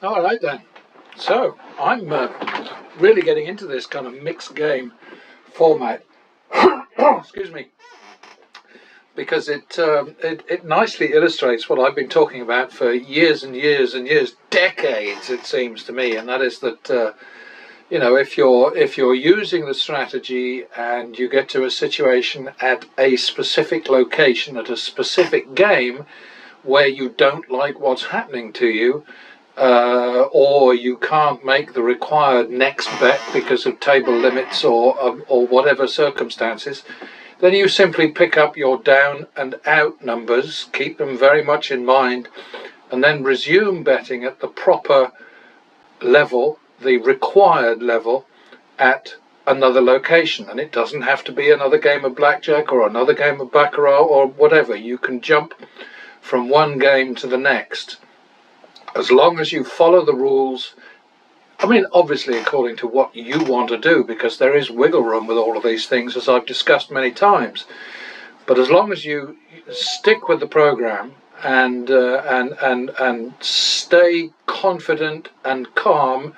All right then. So I'm really getting into this kind of mixed game format. Excuse me, because it nicely illustrates what I've been talking about for years and years and years, decades it seems to me, and that is that you know, if you're using the strategy and you get to a situation at a specific location at a specific game where you don't like what's happening to you, or you can't make the required next bet because of table limits or whatever circumstances, then you simply pick up your down and out numbers, keep them very much in mind, and then resume betting at the proper level, the required level, at another location. And it doesn't have to be another game of blackjack or another game of baccarat or whatever. You can jump from one game to the next as long as you follow the rules. I mean, obviously according to what you want to do, because there is wiggle room with all of these things, as I've discussed many times. But as long as you stick with the program and stay confident and calm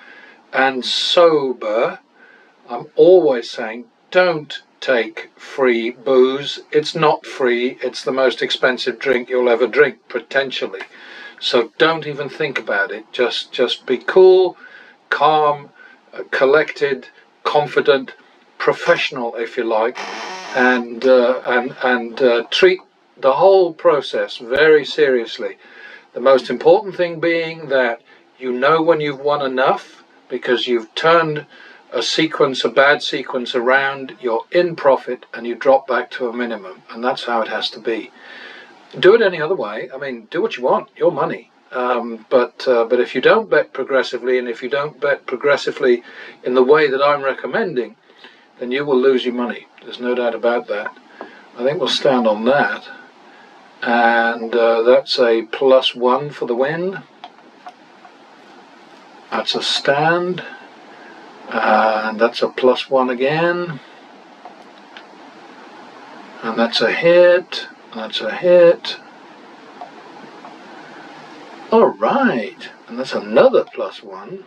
and sober, I'm always saying, don't take free booze. It's not free. It's the most expensive drink you'll ever drink, potentially. So don't even think about it. Just be cool, calm, collected, confident, professional, if you like, and treat the whole process very seriously. The most important thing being that you know when you've won enough, because you've turned a bad sequence around, you're in profit and you drop back to a minimum, and that's how it has to be. Do it any other way. I mean, do what you want, your money. But if you don't bet progressively, and if you don't bet progressively in the way that I'm recommending, then you will lose your money. There's no doubt about that. I think we'll stand on that. And that's a +1 for the win. That's a stand. And that's a +1 again. And that's a hit. That's a hit. All right, and that's another +1.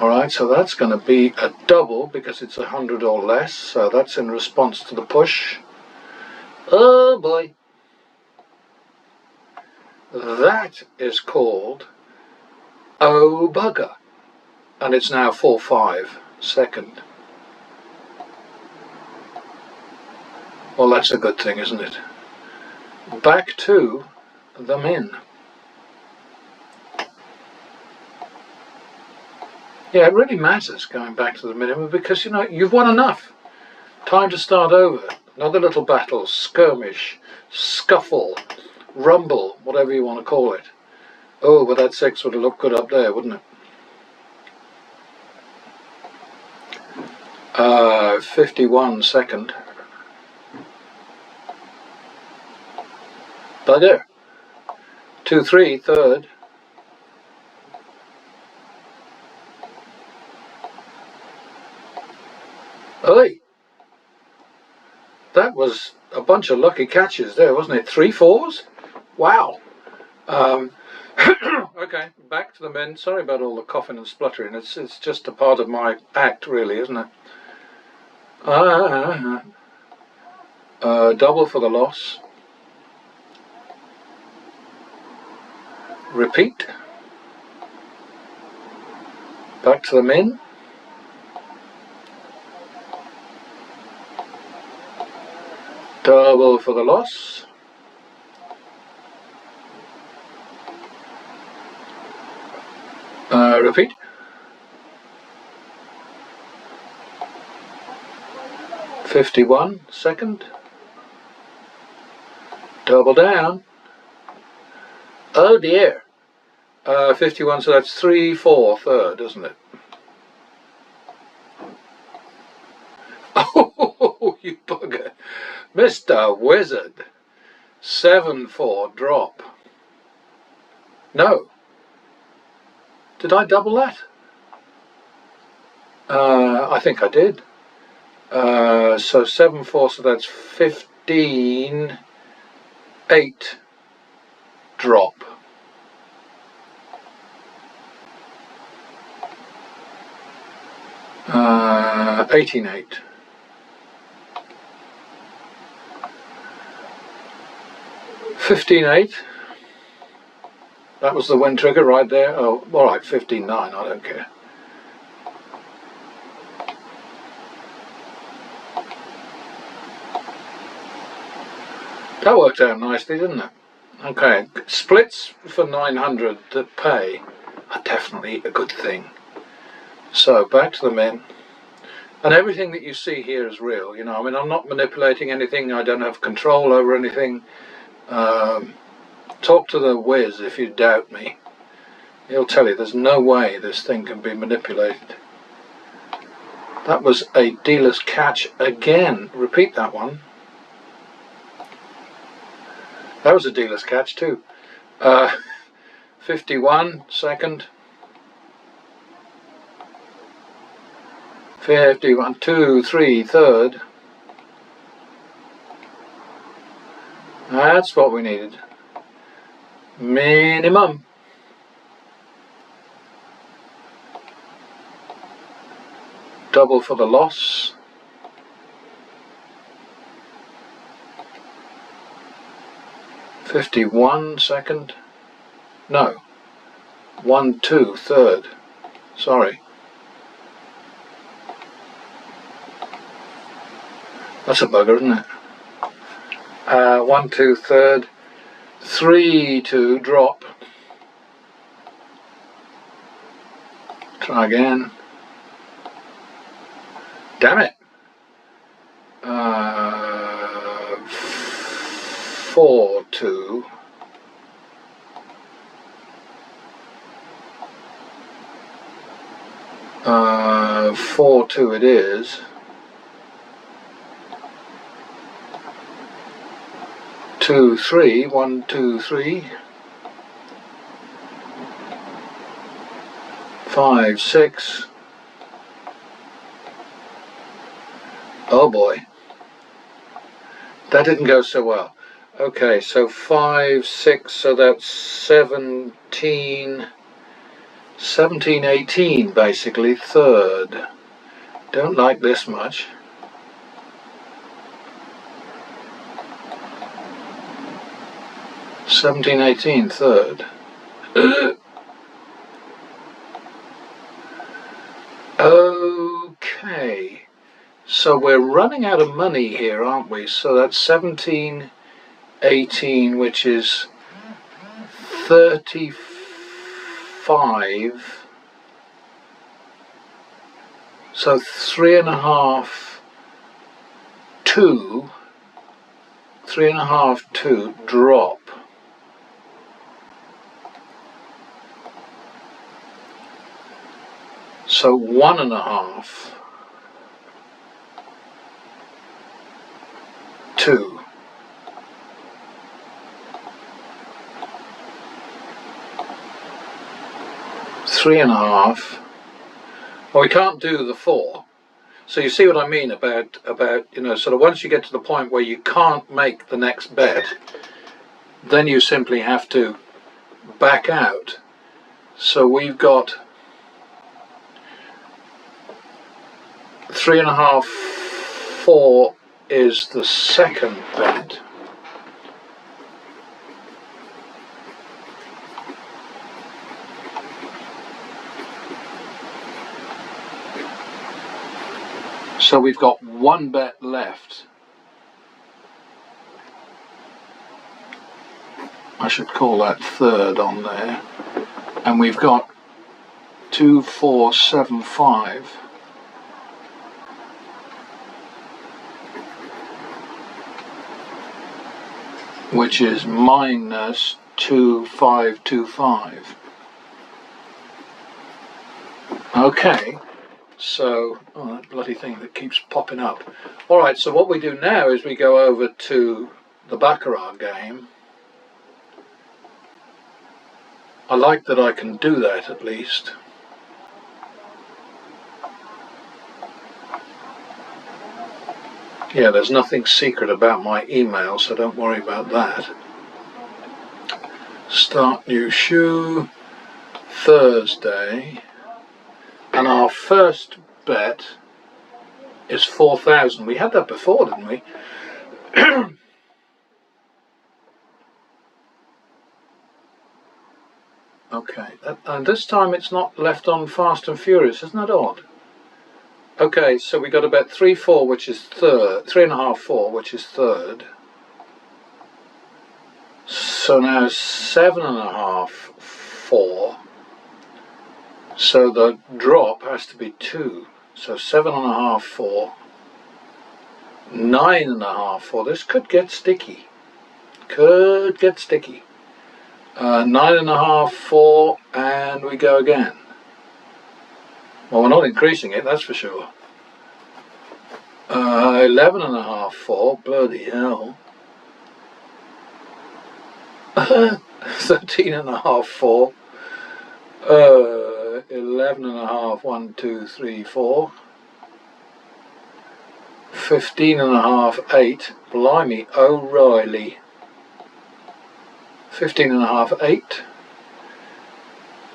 All right, so that's going to be a double because it's 100 or less. So that's in response to the push. Oh boy. That is called Oh Bugger. And it's now 4-5 second. Well, that's a good thing, isn't it? Back to the min. Yeah, it really matters going back to the minimum, because, you know, you've won enough. Time to start over. Another little battle, skirmish, scuffle, rumble, whatever you want to call it. Oh, but that 6 would have looked good up there, wouldn't it? 51 second. Bugger. 2-3 third. Oi! That was a bunch of lucky catches there, wasn't it? 3 4s? Wow. Okay, back to the men. Sorry about all the coughing and spluttering. It's just a part of my act, really, isn't it? Double for the loss. Repeat. Back to the min. Double for the loss. Repeat. $51 second. Double down. Oh dear. 51, so that's 3 4 third, isn't it? Oh, you bugger. Mr. Wizard. 7-4 drop. No. Did I double that? I think I did. So 7-4, so that's 15-8 drop. 18-8. $15-8. That was the win trigger right there. Oh, all right, 15-9. I don't care. That worked out nicely, didn't it? Okay, splits for 900 to pay are definitely a good thing. So back to the min. And everything that you see here is real, you know. I mean, I'm not manipulating anything. I don't have control over anything. Talk to the Wiz if you doubt me. He'll tell you there's no way this thing can be manipulated. That was a dealer's catch again. Repeat that one. That was a dealer's catch too. 51 second. 51, 2, 3, third. That's what we needed. Minimum. Double for the loss. $51 second. No. 1, 2 third. Sorry. That's a bugger, isn't it? 1, 2 third. 3, 2 drop. Try again. Damn it. 4, 2. 4, 2 it is. 2, 3, 1, 2, 3. 5, 6. Oh boy. That didn't go so well. Okay, so 5, 6, so that's 17, 18 basically, third. Don't like this much. $17.18 third. Okay, so we're running out of money here, aren't we? So that's 17.18, which is 35. So 3.5, 2, 3.5, 2 drop. So 1.5, 2. Three and a half. Well, we can't do the 4. So you see what I mean about you know, sort of once you get to the point where you can't make the next bet, then you simply have to back out. So we've got 3.5, 4 is the second bet. So we've got one bet left. I should call that third on there. And we've got 2, 4, 7, 5. Which is minus 2525. Okay. So, oh, that bloody thing that keeps popping up. Alright, so what we do now is we go over to the baccarat game. I like that I can do that at least. Yeah, there's nothing secret about my email, so don't worry about that. Start new shoe, Thursday. And our first bet is 4,000. We had that before, didn't we? Okay, and this time it's not left on fast and furious. Isn't that odd? Okay, so we got to bet 3-4, which is third, 3.5-4, which is third. So now 7.5-4. So the drop has to be 2. So 7.5-4. 9.5-4. This could get sticky. Could get sticky. 9.5-4, and we go again. Well, we're not increasing it, that's for sure. 11.5-4. Bloody hell. 13.5-4. 11.5. 1, 2, 3, 4. 15.5. 8. Blimey, O'Reilly. 15.5. 8.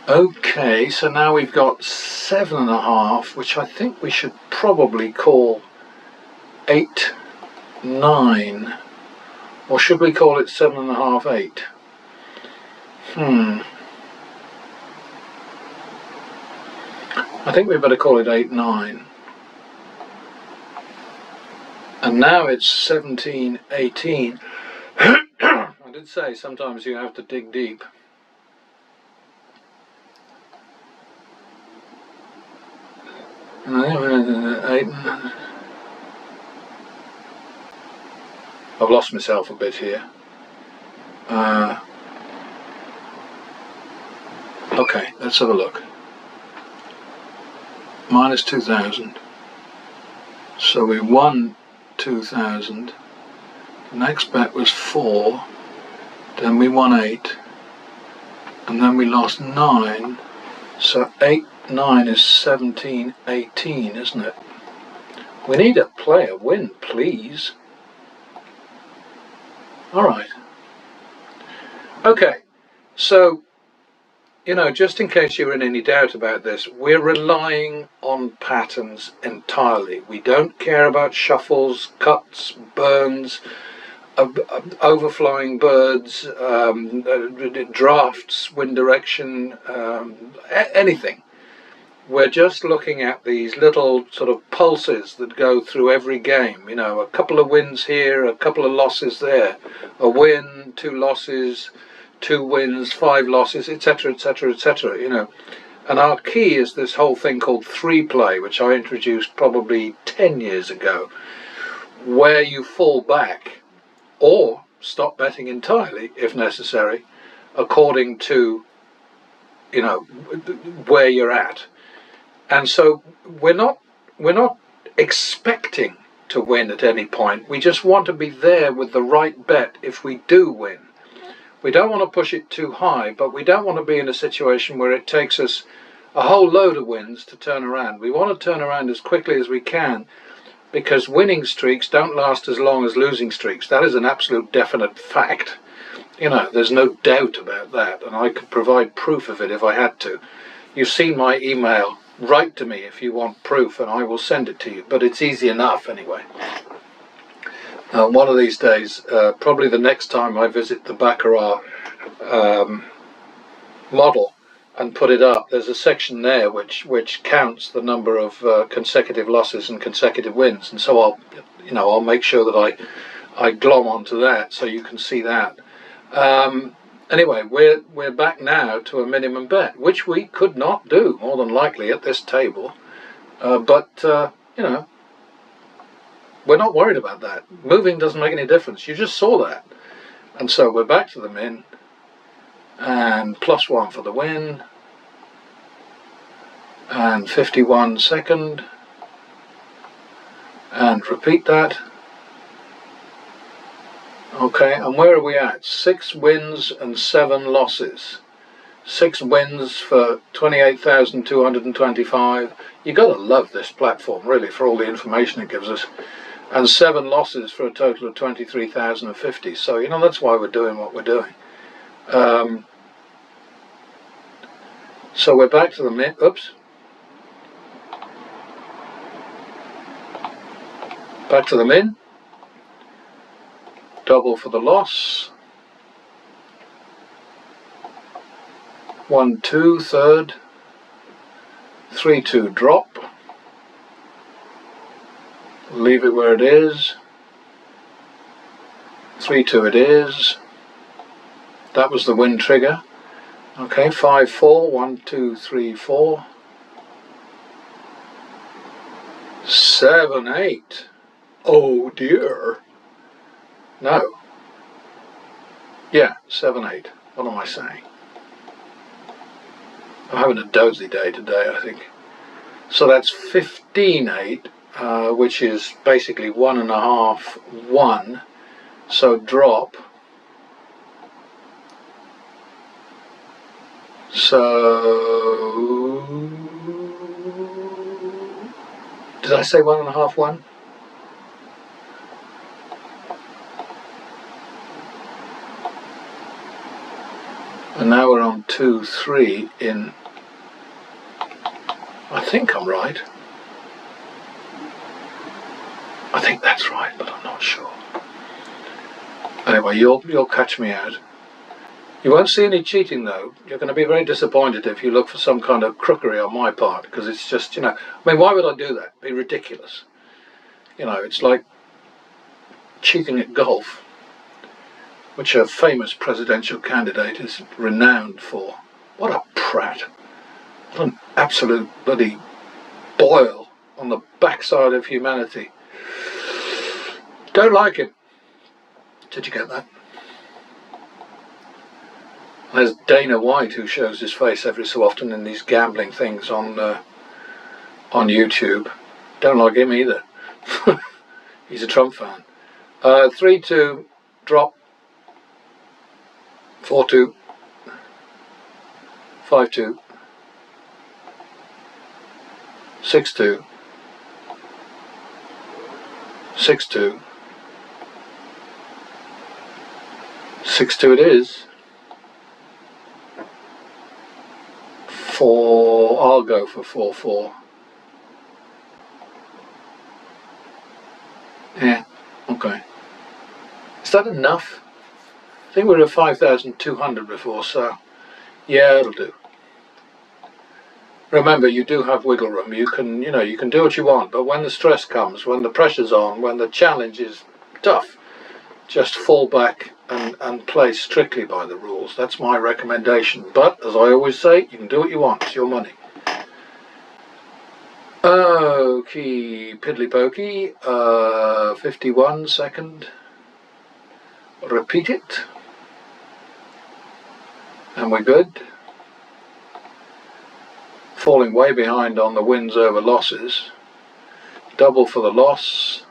Okay, so now we've got 7.5, which I think we should probably call 8, 9. Or should we call it 7.5, 8? I think we better call it 8, 9. And now it's 17, 18. I did say sometimes you have to dig deep. I've lost myself a bit here. Okay, let's have a look. Minus 2,000. So we won 2,000. The next bet was 4. Then we won 8. And then we lost 9. So 8, 9 is 17, 18, isn't it? We need a player win, please. Alright. Okay, so, you know, just in case you're in any doubt about this, we're relying on patterns entirely. We don't care about shuffles, cuts, burns, overflying birds, drafts, wind direction, anything. We're just looking at these little sort of pulses that go through every game. You know, a couple of wins here, a couple of losses there, a win, 2 losses, 2 wins, 5 losses, etc., etc., etc. You know, and our key is this whole thing called 3 play, which I introduced probably 10 years ago, where you fall back or stop betting entirely if necessary, according to, you know, where you're at. And so we're not expecting to win at any point. We just want to be there with the right bet if we do win. We don't want to push it too high, but we don't want to be in a situation where it takes us a whole load of wins to turn around. We want to turn around as quickly as we can, because winning streaks don't last as long as losing streaks. That is an absolute definite fact. You know, there's no doubt about that, and I could provide proof of it if I had to. You've seen my email. Write to me if you want proof and I will send it to you, but it's easy enough anyway. One of these days, probably the next time I visit the baccarat model and put it up, there's a section there which counts the number of consecutive losses and consecutive wins, and so I'll make sure that I glom onto that so you can see that. Anyway, we're back now to a minimum bet, which we could not do, more than likely, at this table. But you know, we're not worried about that. Moving doesn't make any difference. You just saw that. And so we're back to the min. And +1 for the win. And 51 second. And repeat that. Okay, and where are we at? 6 wins and 7 losses. 6 wins for 28,225. You got to love this platform, really, for all the information it gives us. And 7 losses for a total of 23,050. So, you know, that's why we're doing what we're doing. So we're back to the min. Oops. Back to the min. Double for the loss. 1-2 third. 3-2 drop. Leave it where it is. 3-2 it is. That was the win trigger. Okay, 5-4, 1, 2, 3, 4. 7-8. Oh dear. No. Yeah, 7-8. What am I saying? I'm having a dozy day today, I think. So that's 15-8, which is basically 1.5, 1. So drop. So did I say 1.5, 1? And now we're on 2, 3 in. I think I'm right. I think that's right, but I'm not sure. Anyway, you'll catch me out. You won't see any cheating though. You're going to be very disappointed if you look for some kind of crookery on my part, because it's just, I mean, why would I do that? It'd be ridiculous. It's like cheating at golf, which a famous presidential candidate is renowned for. What a prat. What an absolute bloody boil on the backside of humanity. Don't like him. Did you get that? There's Dana White, who shows his face every so often in these gambling things on YouTube. Don't like him either. He's a Trump fan. 3-2 drop. 4-2. 5-2. 6-2. 6-2. 6-2 it is. I'll go for 4-4. Yeah, okay. Is that enough? I think we were at 5,200 before, so yeah, it'll do. Remember, you do have wiggle room. You can do what you want, but when the stress comes, when the pressure's on, when the challenge is tough, just fall back and play strictly by the rules. That's my recommendation. But, as I always say, you can do what you want. It's your money. Okie piddly pokey. 51 second. Repeat it. And we're good. Falling way behind on the wins over losses. Double for the loss.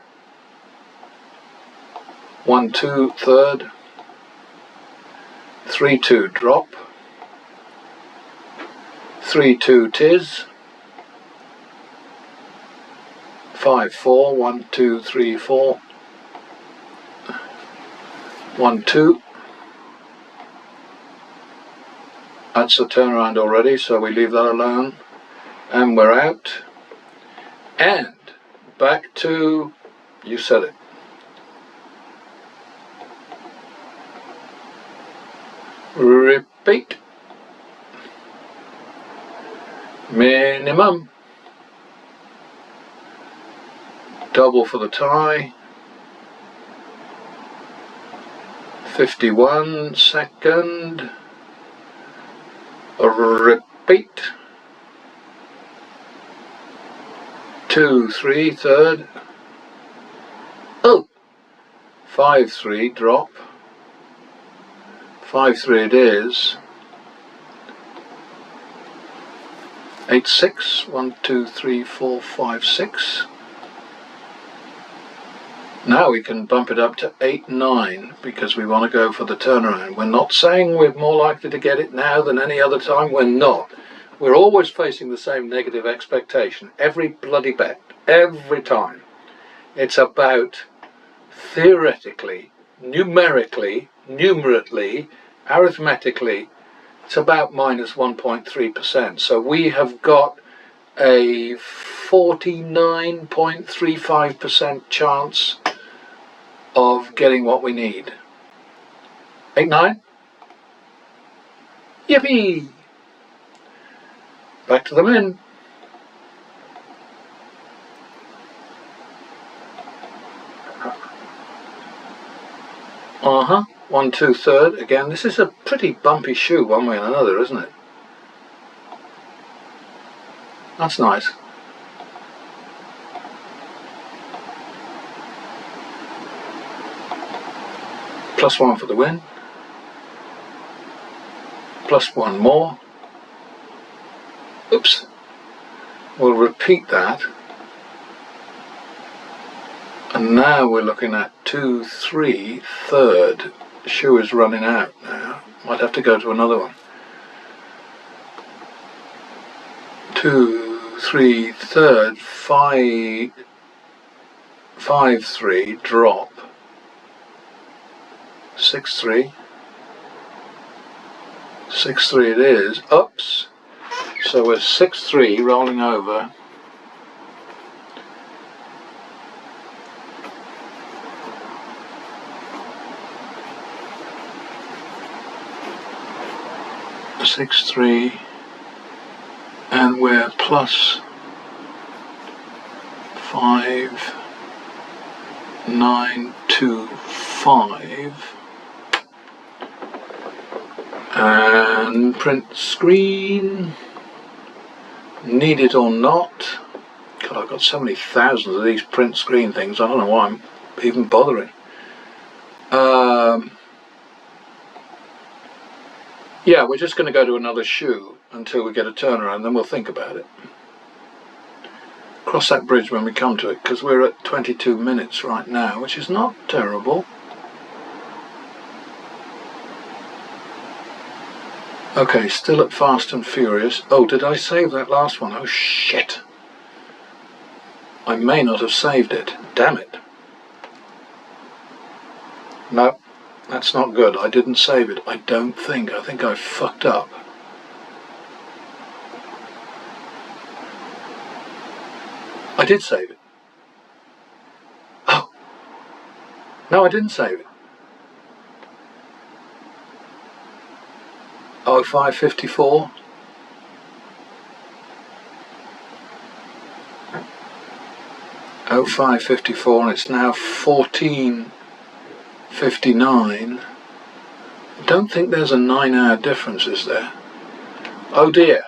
1-2 third. 3-2 drop. 3-2 tis. 5-4, 1, 2, 3, 4. 1-2. That's the turnaround already, so we leave that alone. And we're out. And back to, you said it. Repeat. Minimum. Double for the tie. 51 second. Repeat. 2, 3 third. Oh! 5-3 drop. 5-3 it is. 8-6. 1, 2, 3, 4, 5, 6. Now we can bump it up to 8-9 because we want to go for the turnaround. We're not saying we're more likely to get it now than any other time. We're not. We're always facing the same negative expectation. Every bloody bet. Every time. It's about theoretically, numerically, arithmetically, it's about minus 1.3%. So we have got a 49.35% chance of getting what we need. 8-9. Yippee! Back to the men. Uh-huh. 1, 2, third. Again, this is a pretty bumpy shoe one way and another, isn't it? That's nice. +1 for the win. +1 more. Oops. We'll repeat that. And now we're looking at 2, 3, third. Shoe is running out now. Might have to go to another one. 2, 3, third, 5, 5, 3, drop. 6, 3. 6, 3 it is. Oops. So we're 6, 3 rolling over. Six, 3, and we're +5, 9, 2, 5, and print screen. Need it or not? God, I've got so many thousands of these print screen things. I don't know why I'm even bothering. Yeah, we're just going to go to another shoe until we get a turnaround, then we'll think about it. Cross that bridge when we come to it, because we're at 22 minutes right now, which is not terrible. Okay, still at Fast and Furious. Oh, did I save that last one? Oh, shit. I may not have saved it. Damn it. No. That's not good. I didn't save it. I don't think. I think I fucked up. I did save it. Oh. No, I didn't save it. 0554. Oh, 0554, and it's now 14:59. I don't think there's a 9-hour difference, is there? Oh dear.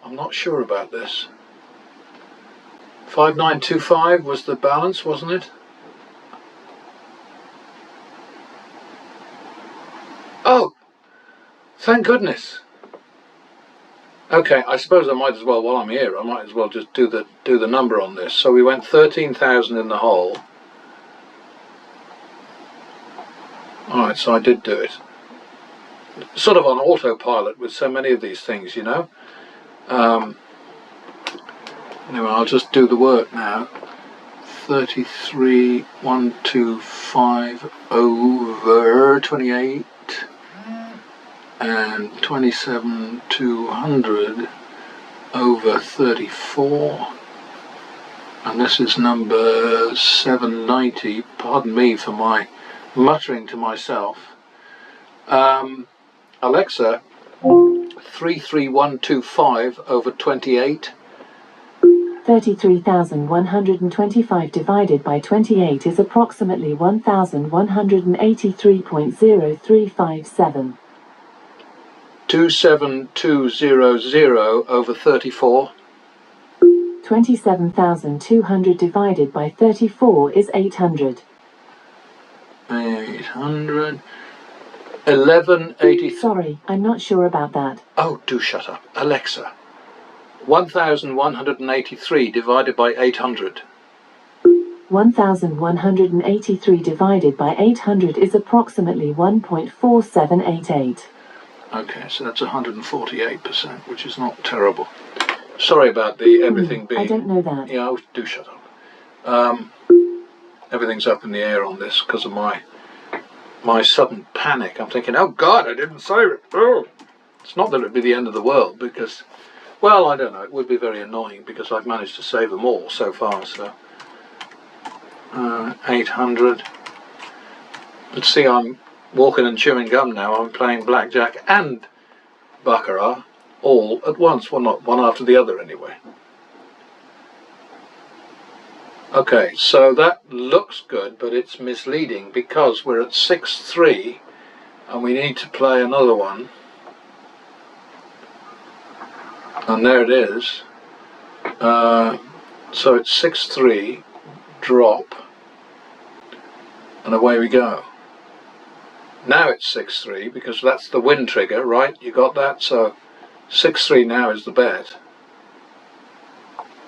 I'm not sure about this. 5925 was the balance, wasn't it? Oh! Thank goodness. Okay, I suppose I might as well, while I'm here, I might as well just do the number on this. So we went 13,000 in the hole. Alright, so I did do it. Sort of on autopilot with so many of these things, you know. Anyway, I'll just do the work now. 33,125 over 28 and 27,200 over 34, and this is number 790. Pardon me for my muttering to myself. Alexa, 33125 over 28. 33,125 divided by 28 is approximately 1,183.0357. 27200 over 34. 27,200 divided by 34 is 800. 800. 1183. Sorry, I'm not sure about that. Oh, do shut up. Alexa, 1,183 divided by 800. 1,183 divided by 800 is approximately 1.4788. Okay, so that's 148%, which is not terrible. Sorry about the everything being... I don't know that. Yeah, do shut up. Everything's up in the air on this because of my sudden panic. I'm thinking, oh God, I didn't save it. Oh. It's not that it'd be the end of the world, because Well, I don't know. It would be very annoying because I've managed to save them all so far. So 800. But see, I'm walking and chewing gum now. I'm playing blackjack and baccarat all at once. Well, not one after the other anyway. Okay, so that looks good, but it's misleading because we're at 6-3 and we need to play another one. And there it is. So it's 6-3, drop, and away we go. Now it's 6-3 because that's the win trigger, right? You got that? So 6-3 now is the bet.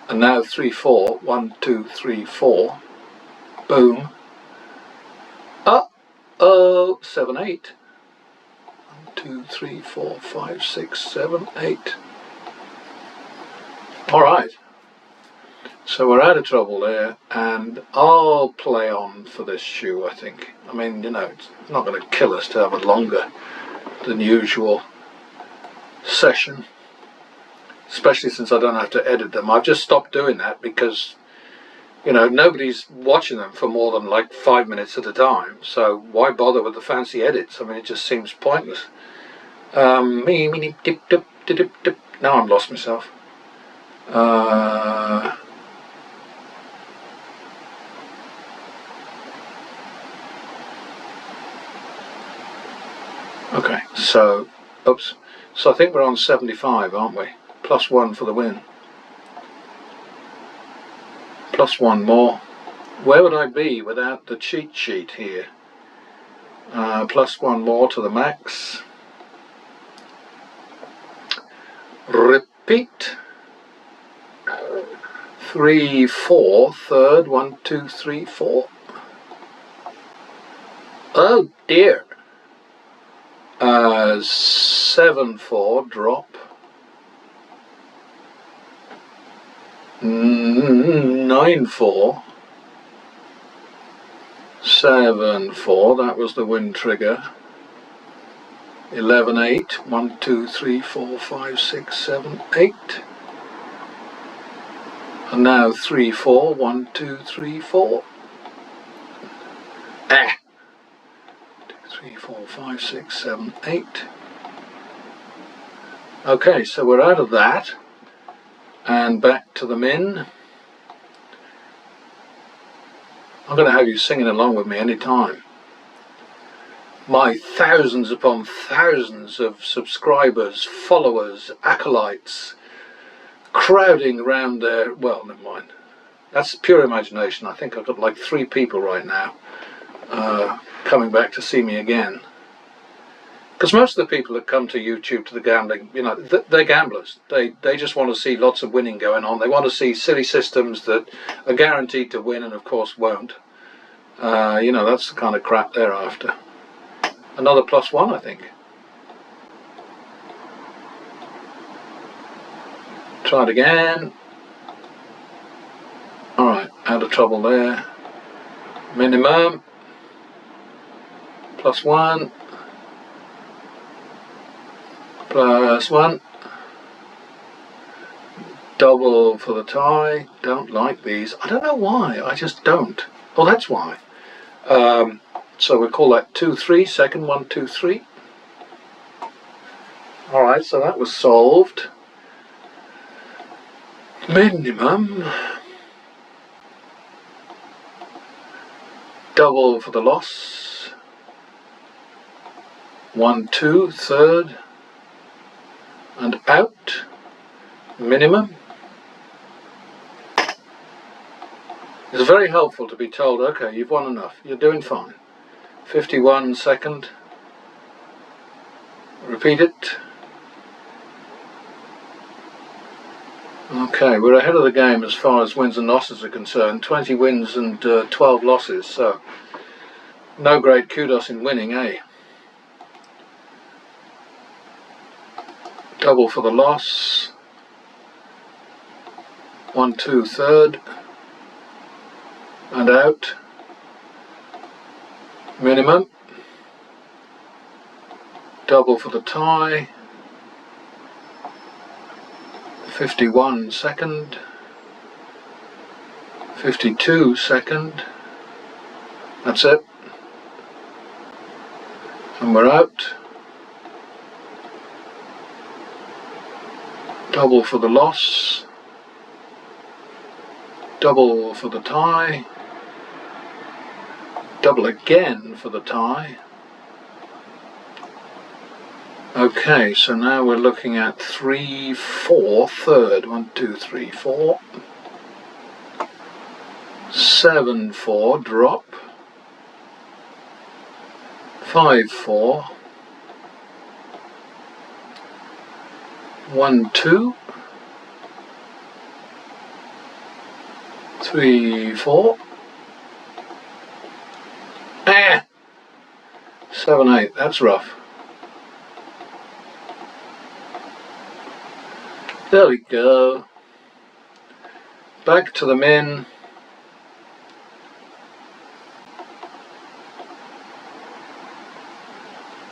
And now 3-4, 1, 2, 3, 4. Boom. Uh-oh, 7-8. 1, 2, 3, 4, 5, 6, 7, 8. All right. So we're out of trouble there, and I'll play on for this shoe, I think. I mean, you know, it's not going to kill us to have a longer than usual session, especially since I don't have to edit them. I've just stopped doing that because, you know, nobody's watching them for more than like 5 minutes at a time, so why bother with the fancy edits? I mean, it just seems pointless. Now I've lost myself. Okay, so, oops, so I think we're on 75, aren't we? +1 for the win. +1 more. Where would I be without the cheat sheet here? +1 more to the max. Repeat. 3, 4, third, 1, 2, 3, 4. Oh dear. 7-4, drop. 9-4. 7-4, that was the win trigger. 11-8, 1, 2, 3, 4, 5, 6, 7, 8. And now 3-4, 1, 2, 3, 4. 3, 4, 5, 6, 7, 8. Okay, so we're out of that and back to the min. I'm going to have you singing along with me anytime. My thousands upon thousands of subscribers, followers, acolytes, crowding around there. Well, never mind. That's pure imagination. I think I've got like 3 people right now coming back to see me again. Because most of the people that come to YouTube to the gambling, you know, they're gamblers. They just want to see lots of winning going on. They want to see silly systems that are guaranteed to win and of course won't. You know, that's the kind of crap they're after. Another +1, I think. Try it again. Alright, out of trouble there. Minimum. +1. +1. Double for the tie. Don't like these. I don't know why. I just don't. Oh, that's why. So we call that 2-3. Second 1, 2, 3. All right. So that was solved. Minimum. Double for the loss. 1, 2. Third. And out. Minimum. It's very helpful to be told, okay, you've won enough, you're doing fine. 51 second. Repeat it. Okay, we're ahead of the game as far as wins and losses are concerned. 20 wins and 12 losses, so no great kudos in winning, eh? Double for the loss. 1, 2, third. And out. Minimum. Double for the tie. 51 second, 52 second, that's it, and we're out. Double for the loss, double for the tie, double again for the tie. Okay, so now we're looking at 3, 4, third, 1, 2, 3, 4, 7, 4, drop, 5, 4, 1, 2, 3, 4, 7, 8, that's rough. There we go. Back to the min.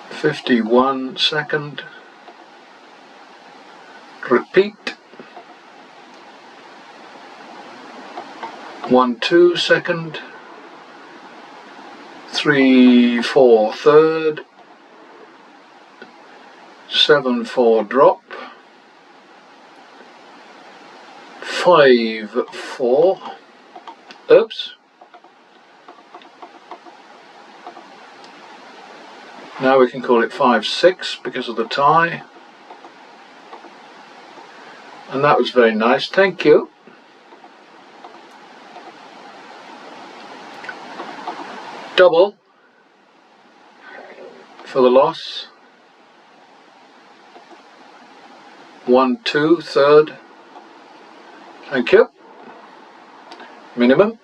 .51 second. Repeat. 1, 2 second. 3, 4 third. 7, 4 drop. 5, 4. Oops. Now we can call it 5, 6 because of the tie. And that was very nice, thank you. Double for the loss. 1, 2 third. Thank you. Minimum.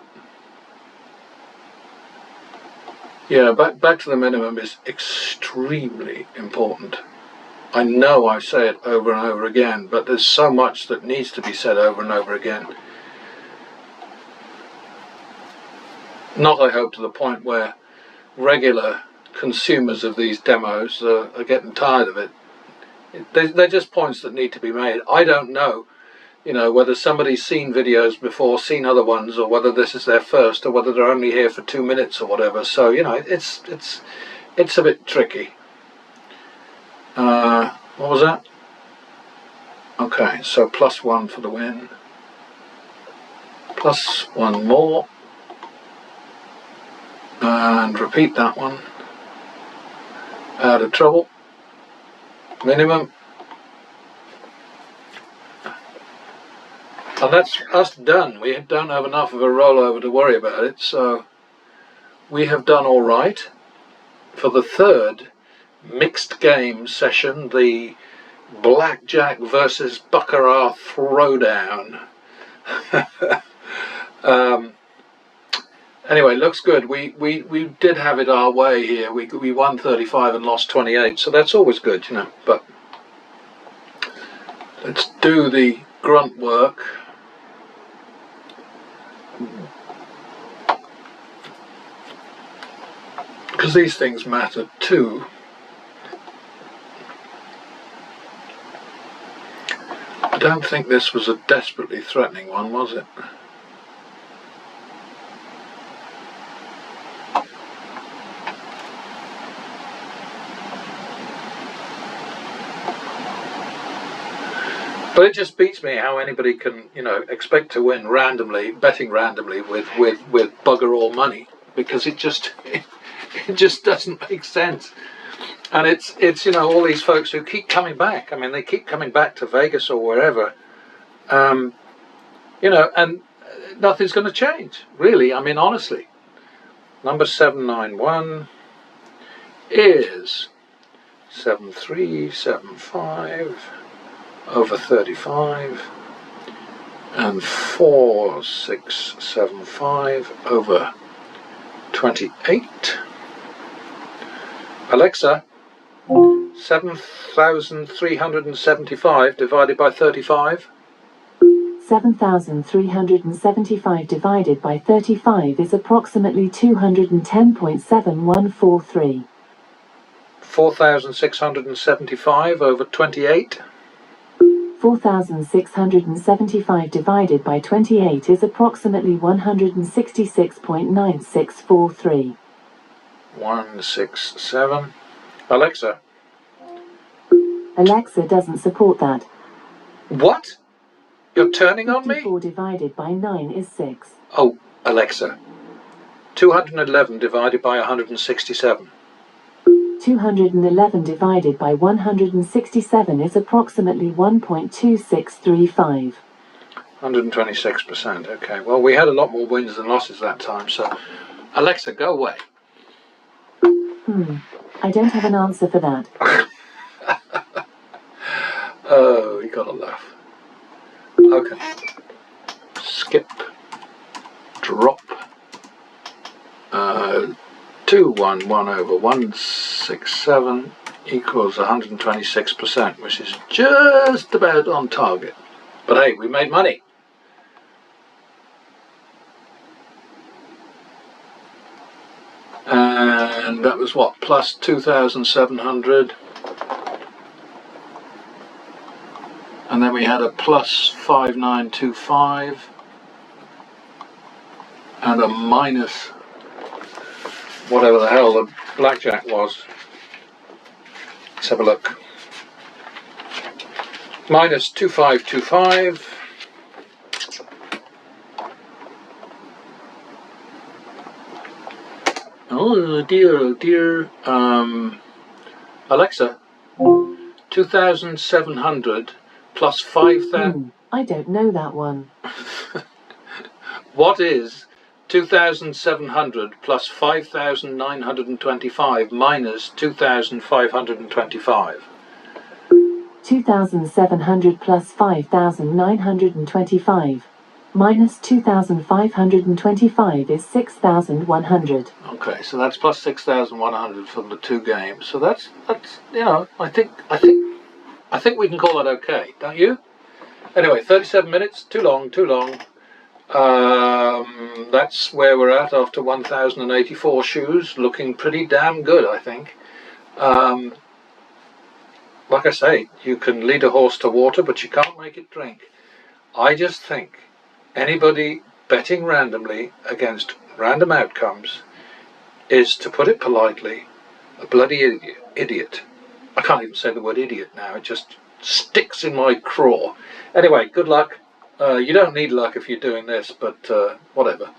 Yeah, back to the minimum is extremely important. I know I say it over and over again, but there's so much that needs to be said over and over again. Not, I hope, to the point where regular consumers of these demos are getting tired of it. They're just points that need to be made. I don't know, whether somebody's seen videos before, seen other ones, or whether this is their first, or whether they're only here for 2 minutes or whatever. So, it's a bit tricky. What was that? Okay, so +1 for the win. +1 more. And repeat that one. Out of trouble. Minimum. And that's us done. We don't have enough of a rollover to worry about it, so we have done all right for the third mixed game session, the blackjack versus baccarat throwdown. Anyway, looks good. We did have it our way here. We won 35 and lost 28, so that's always good, But let's do the grunt work. Because these things matter too. I don't think this was a desperately threatening one, was it? But it just beats me how anybody can, expect to win randomly, betting randomly with bugger all money, because it just doesn't make sense. And it's all these folks who keep coming back. I mean, they keep coming back to Vegas or wherever, and nothing's going to change, really. I mean, honestly. Number 791 is 7375 over 35 and 4675 over 28. Alexa, 7,375 divided by 35. 7,375 divided by 35 is approximately 210.7143. 4,675 over 28. 4,675 divided by 28 is approximately 166.9643. 167. Alexa. Alexa doesn't support that. What? You're turning on me? 54 divided by 9 is 6. Oh, Alexa. 211 divided by 167. 211 divided by 167 is approximately 1.2635. 126%. Okay, well, we had a lot more wins than losses that time, so Alexa, go away. I don't have an answer for that. Oh, you gotta laugh. Okay. Skip. Drop. 211 over 167 equals 126%, which is just about on target. But hey, we made money. And that was what, plus 2,700. And then we had a plus 5,925 and a minus whatever the hell the blackjack was. Let's have a look. Minus 2,525. Oh dear, oh dear. Alexa, 2,700 plus 5,000. I don't know that one. What is 2,700 plus 5,925 minus 2,525? 2,700 plus 5,925 minus 2,525 is 6,100. Okay, so that's plus 6,100 from the two games. So that's I think we can call that okay, don't you? Anyway, 37 minutes, too long. That's where we're at after 1,084 shoes, looking pretty damn good, I think. Like I say, you can lead a horse to water, but you can't make it drink. I just think anybody betting randomly against random outcomes is, to put it politely, a bloody idiot. I can't even say the word idiot now, it just sticks in my craw. Anyway, good luck. You don't need luck if you're doing this, but whatever.